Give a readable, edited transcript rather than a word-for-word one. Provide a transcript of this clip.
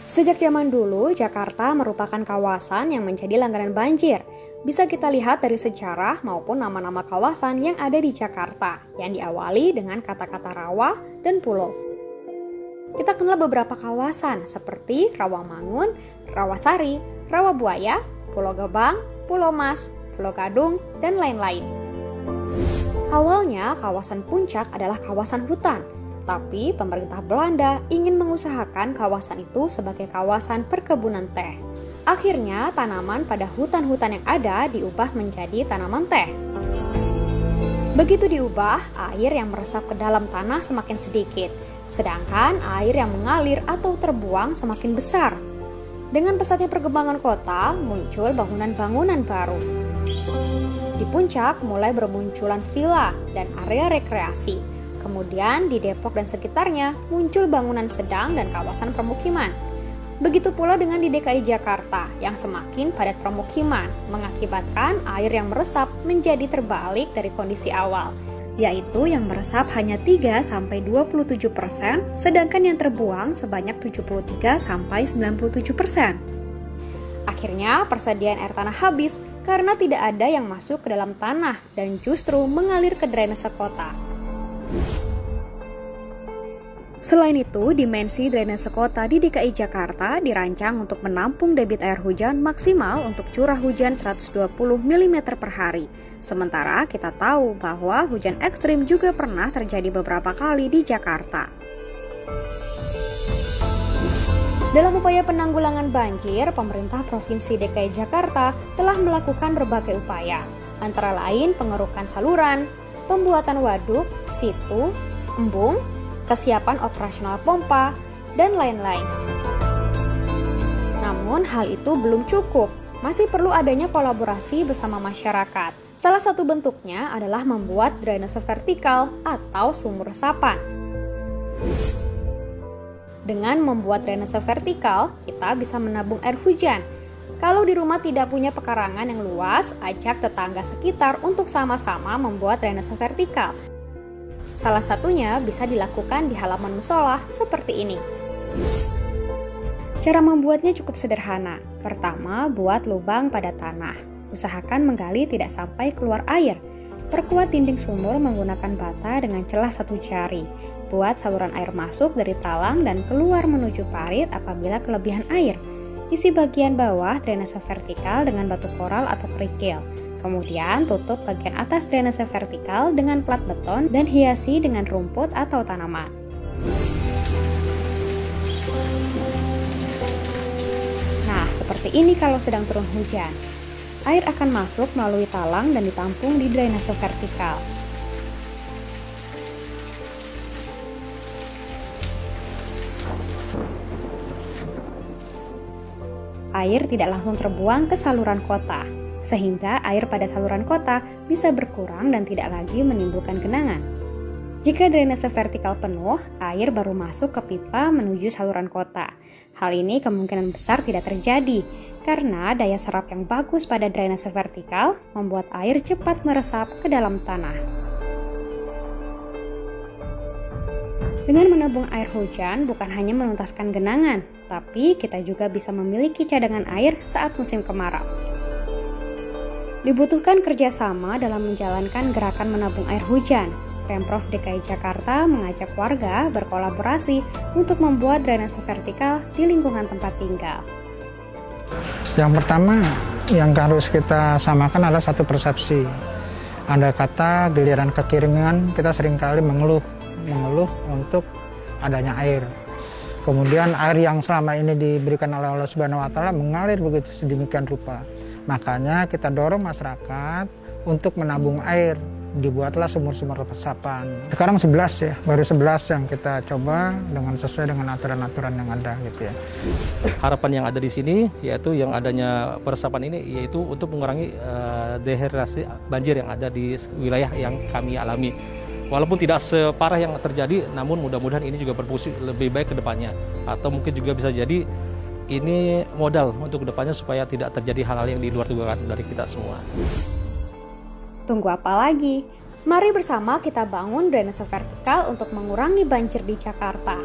Sejak zaman dulu, Jakarta merupakan kawasan yang menjadi langganan banjir. Bisa kita lihat dari sejarah maupun nama-nama kawasan yang ada di Jakarta, yang diawali dengan kata-kata rawa dan pulau. Kita kenal beberapa kawasan seperti Rawamangun, Rawasari, Rawabuaya, Pulau Gebang, Pulau Mas, Pulau Gadung, dan lain-lain. Awalnya, kawasan Puncak adalah kawasan hutan. Tapi pemerintah Belanda ingin mengusahakan kawasan itu sebagai kawasan perkebunan teh. Akhirnya tanaman pada hutan-hutan yang ada diubah menjadi tanaman teh. Begitu diubah, air yang meresap ke dalam tanah semakin sedikit, sedangkan air yang mengalir atau terbuang semakin besar. Dengan pesatnya perkembangan kota, muncul bangunan-bangunan baru. Di Puncak mulai bermunculan villa dan area rekreasi. Kemudian di Depok dan sekitarnya muncul bangunan sedang dan kawasan permukiman. Begitu pula dengan di DKI Jakarta yang semakin padat permukiman, mengakibatkan air yang meresap menjadi terbalik dari kondisi awal, yaitu yang meresap hanya 3-27%, sedangkan yang terbuang sebanyak 73-97%. Akhirnya persediaan air tanah habis karena tidak ada yang masuk ke dalam tanah dan justru mengalir ke drainase kota. Selain itu, dimensi drainase kota di DKI Jakarta dirancang untuk menampung debit air hujan maksimal untuk curah hujan 120 mm per hari. Sementara kita tahu bahwa hujan ekstrim juga pernah terjadi beberapa kali di Jakarta. Dalam upaya penanggulangan banjir, pemerintah Provinsi DKI Jakarta telah melakukan berbagai upaya, antara lain pengerukan saluran, pembuatan waduk, situ, embung, kesiapan operasional pompa, dan lain-lain. Namun hal itu belum cukup, masih perlu adanya kolaborasi bersama masyarakat. Salah satu bentuknya adalah membuat drainase vertikal atau sumur resapan. Dengan membuat drainase vertikal, kita bisa menabung air hujan. Kalau di rumah tidak punya pekarangan yang luas, ajak tetangga sekitar untuk sama-sama membuat drainase vertikal. Salah satunya bisa dilakukan di halaman musola seperti ini. Cara membuatnya cukup sederhana. Pertama, buat lubang pada tanah. Usahakan menggali tidak sampai keluar air. Perkuat dinding sumur menggunakan bata dengan celah 1 jari. Buat saluran air masuk dari talang dan keluar menuju parit apabila kelebihan air. Isi bagian bawah drainase vertikal dengan batu koral atau kerikil. Kemudian tutup bagian atas drainase vertikal dengan plat beton dan hiasi dengan rumput atau tanaman. Nah, seperti ini kalau sedang turun hujan. Air akan masuk melalui talang dan ditampung di drainase vertikal. Air tidak langsung terbuang ke saluran kota, sehingga air pada saluran kota bisa berkurang dan tidak lagi menimbulkan genangan. Jika drainase vertikal penuh, air baru masuk ke pipa menuju saluran kota. Hal ini kemungkinan besar tidak terjadi, karena daya serap yang bagus pada drainase vertikal membuat air cepat meresap ke dalam tanah. Dengan menabung air hujan bukan hanya menuntaskan genangan, tapi kita juga bisa memiliki cadangan air saat musim kemarau. Dibutuhkan kerjasama dalam menjalankan gerakan menabung air hujan. Pemprov DKI Jakarta mengajak warga berkolaborasi untuk membuat drainase vertikal di lingkungan tempat tinggal. Yang pertama yang harus kita samakan adalah satu persepsi. Ada kata giliran kekeringan, kita seringkali mengeluh untuk adanya air. Kemudian air yang selama ini diberikan oleh Allah Subhanahu wa taala mengalir begitu sedemikian rupa. Makanya kita dorong masyarakat untuk menabung air. Dibuatlah sumur-sumur resapan. Sekarang 11 ya, baru 11 yang kita coba sesuai dengan aturan-aturan yang ada gitu ya. Harapan yang ada di sini yaitu yang adanya peresapan ini yaitu untuk mengurangi dehidrasi banjir yang ada di wilayah yang kami alami. Walaupun tidak separah yang terjadi, namun mudah-mudahan ini juga berfungsi lebih baik ke depannya. Atau mungkin juga bisa jadi ini modal untuk kedepannya supaya tidak terjadi hal-hal yang di luar dugaan dari kita semua. Tunggu apa lagi? Mari bersama kita bangun drainase vertikal untuk mengurangi banjir di Jakarta.